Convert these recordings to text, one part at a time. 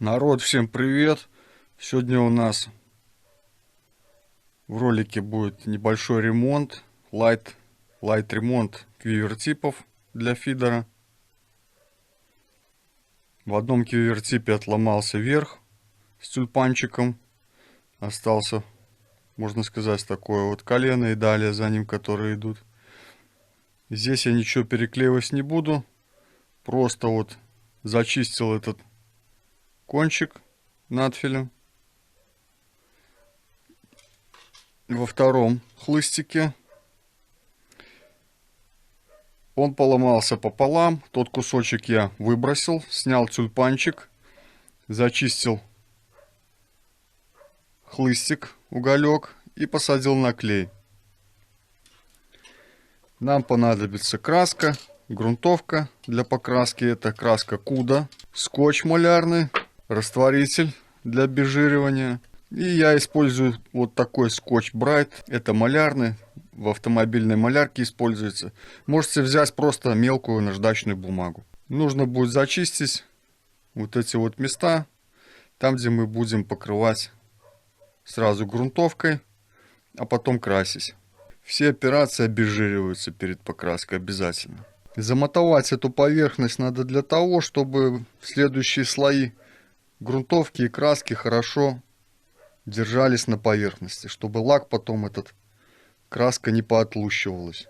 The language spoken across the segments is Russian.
Народ, всем привет! Сегодня у нас в ролике будет небольшой ремонт, лайт ремонт квивертипов для фидера. В одном квивертипе отломался верх с тюльпанчиком, остался, можно сказать, такое вот колено и далее за ним, которые идут. Здесь я ничего переклеивать не буду, просто вот зачистил этот кончик надфилем. Во втором хлыстике он поломался пополам. Тот кусочек я выбросил, снял тюльпанчик, зачистил хлыстик, уголек и посадил на клей. Нам понадобится краска, грунтовка для покраски. Это краска Куда, скотч малярный, растворитель для обезжиривания. И я использую вот такой скотч Брайт. Это малярный, в автомобильной малярке используется. Можете взять просто мелкую наждачную бумагу. Нужно будет зачистить вот эти вот места, там где мы будем покрывать сразу грунтовкой, а потом красить. Все операции обезжириваются перед покраской обязательно. Замотовать эту поверхность надо для того, чтобы следующие слои грунтовки и краски хорошо держались на поверхности, чтобы лак потом этот, краска не поотлущивалась.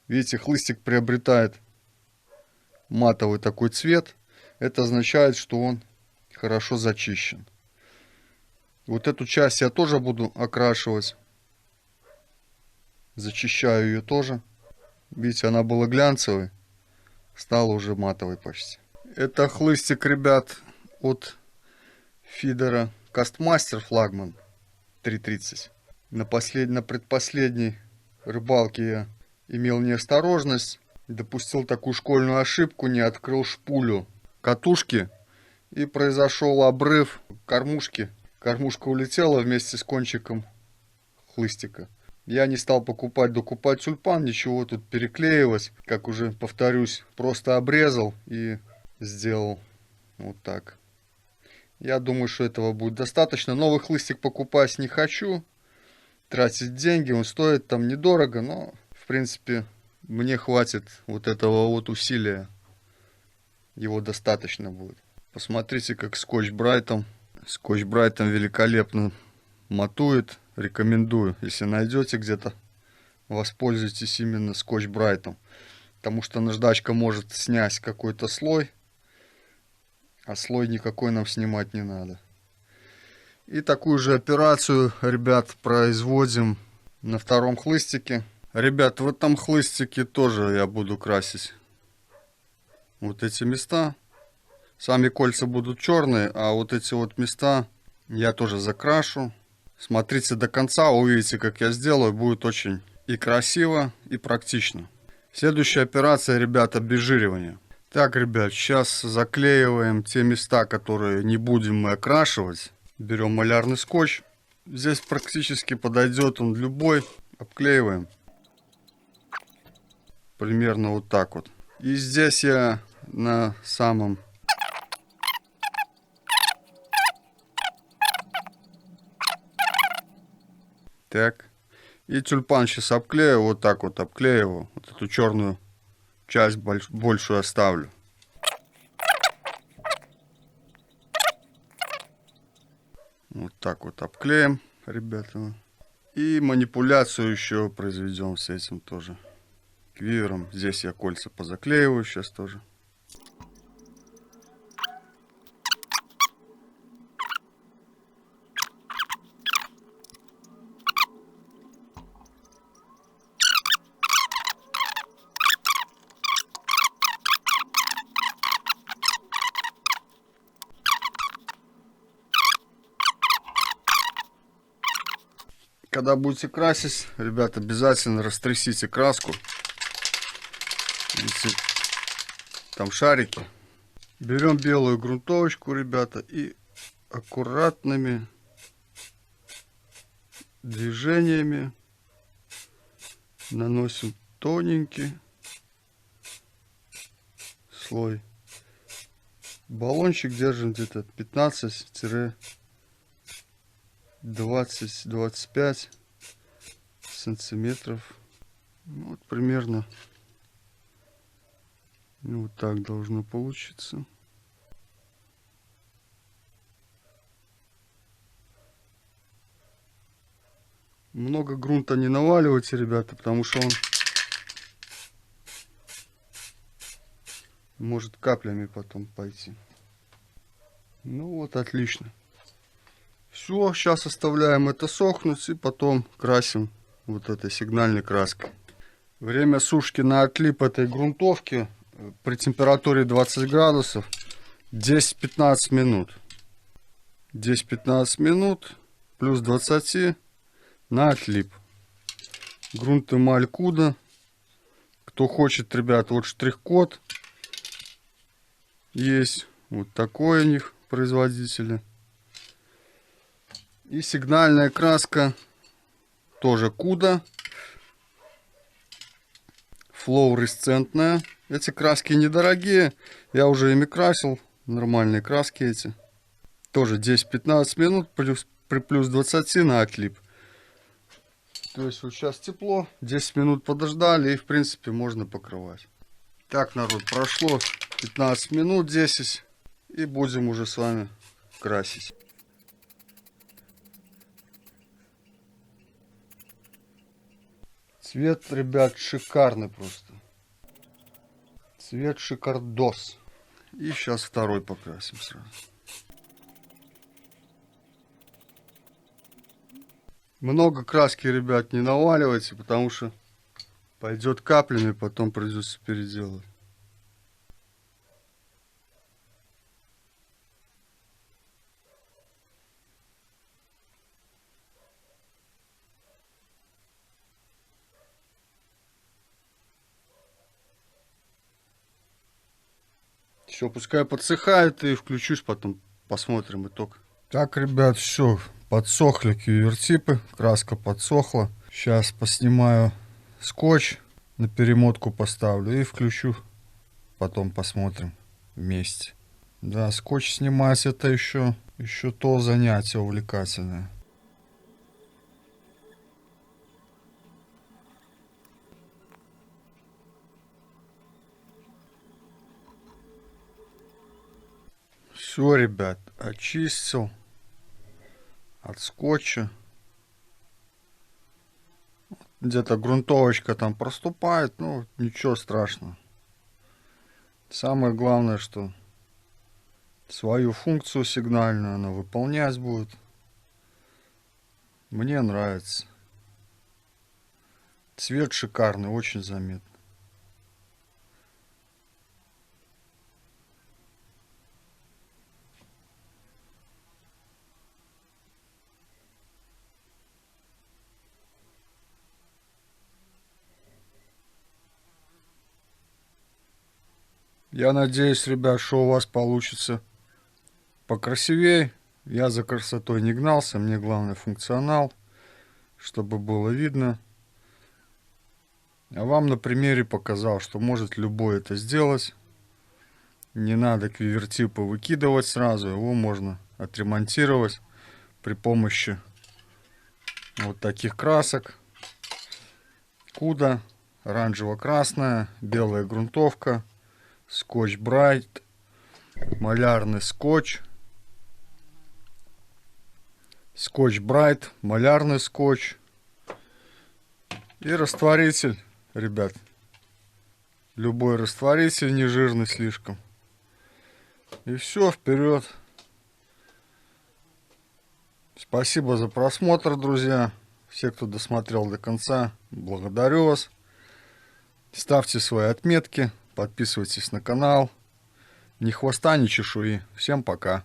Видите, хлыстик приобретает матовый такой цвет. Это означает, что он хорошо зачищен. Вот эту часть я тоже буду окрашивать. Зачищаю ее тоже. Видите, она была глянцевой, стала уже матовой почти. Это хлыстик, ребят, от фидера Кастмастер флагман 330. На предпоследней рыбалке я имел неосторожность, допустил такую школьную ошибку, не открыл шпулю катушки, и произошел обрыв кормушки. Кормушка улетела вместе с кончиком хлыстика. Я не стал докупать тюльпан, ничего тут переклеивать. Как уже повторюсь, просто обрезал и сделал вот так. Я думаю, что этого будет достаточно. Новый хлыстик покупать не хочу. Тратить деньги, он стоит там недорого, но в принципе мне хватит вот этого вот усилия. Его достаточно будет. Посмотрите, как скотч Брайтом. Скотч Брайтом великолепно матует. Рекомендую, если найдете где-то, воспользуйтесь именно скотч Брайтом. Потому что наждачка может снять какой-то слой, а слой никакой нам снимать не надо. И такую же операцию, ребят, производим на втором хлыстике. Ребят, в этом хлыстике тоже я буду красить вот эти места. Сами кольца будут черные, а вот эти вот места я тоже закрашу. Смотрите до конца, увидите, как я сделаю. Будет очень и красиво, и практично. Следующая операция, ребята, обезжиривание. Так, ребят, сейчас заклеиваем те места, которые не будем мы окрашивать. Берем малярный скотч. Здесь практически подойдет он любой. Обклеиваем. Примерно вот так вот. И здесь я на самом... Так. И тюльпан сейчас обклею. Вот так вот обклею. Вот эту черную часть большую оставлю. Вот так вот обклеим, ребята. И манипуляцию еще произведем с этим тоже. Квивером. Здесь я кольца позаклеиваю сейчас тоже. Когда будете красить, ребята, обязательно растрясите краску. Видите, там шарики. Берем белую грунтовочку, ребята, и аккуратными движениями наносим тоненький слой Баллончик держим где-то 15-20-25 сантиметров. Ну, вот примерно вот так должно получиться. Много грунта не наваливайте, ребята, потому что он может каплями потом пойти. Ну вот, отлично. Все, сейчас оставляем это сохнуть и потом красим вот этой сигнальной краской. Время сушки на отлип этой грунтовки при температуре 20 градусов 10-15 минут. 10-15 минут плюс 20 на отлип. Грунт эмаль Куда. Кто хочет, ребят, вот штрих-код есть. Вот такой у них производителя. И сигнальная краска тоже Куда. Флуоресцентная. Эти краски недорогие. Я уже ими красил. Нормальные краски эти. Тоже 10-15 минут при плюс 20 на отлип. То есть вот сейчас тепло. 10 минут подождали и в принципе можно покрывать. Так, народ, прошло 15 минут 10. И будем уже с вами красить. Цвет, ребят, шикарный просто. Цвет шикардос. И сейчас второй покрасим сразу. Много краски, ребят, не наваливайте, потому что пойдет каплями, потом придется переделать. Все, пускай подсыхает, и включусь, потом посмотрим итог. Так, ребят, все, подсохли кювертипы, краска подсохла. Сейчас поснимаю скотч, на перемотку поставлю и включу, потом посмотрим вместе. Да, скотч снимать это еще то занятие увлекательное. Все, ребят, очистил от скотча. Где-то грунтовочка там проступает, ну ничего страшного. Самое главное, что свою функцию сигнальную она выполнять будет. Мне нравится. Цвет шикарный, очень заметно. Я надеюсь, ребят, что у вас получится покрасивее. Я за красотой не гнался, мне главное функционал, чтобы было видно. А вам на примере показал, что может любой это сделать. Не надо квивертипы выкидывать сразу, его можно отремонтировать при помощи вот таких красок. Куда, оранжево-красная, белая грунтовка, скотч Брайт, малярный скотч. Скотч Брайт, малярный скотч и растворитель, ребят. Любой растворитель, не жирный слишком. И все, вперед. Спасибо за просмотр, друзья. Все, кто досмотрел до конца, благодарю вас. Ставьте свои отметки, подписывайтесь на канал. Ни хвоста, ни чешуи. Всем пока.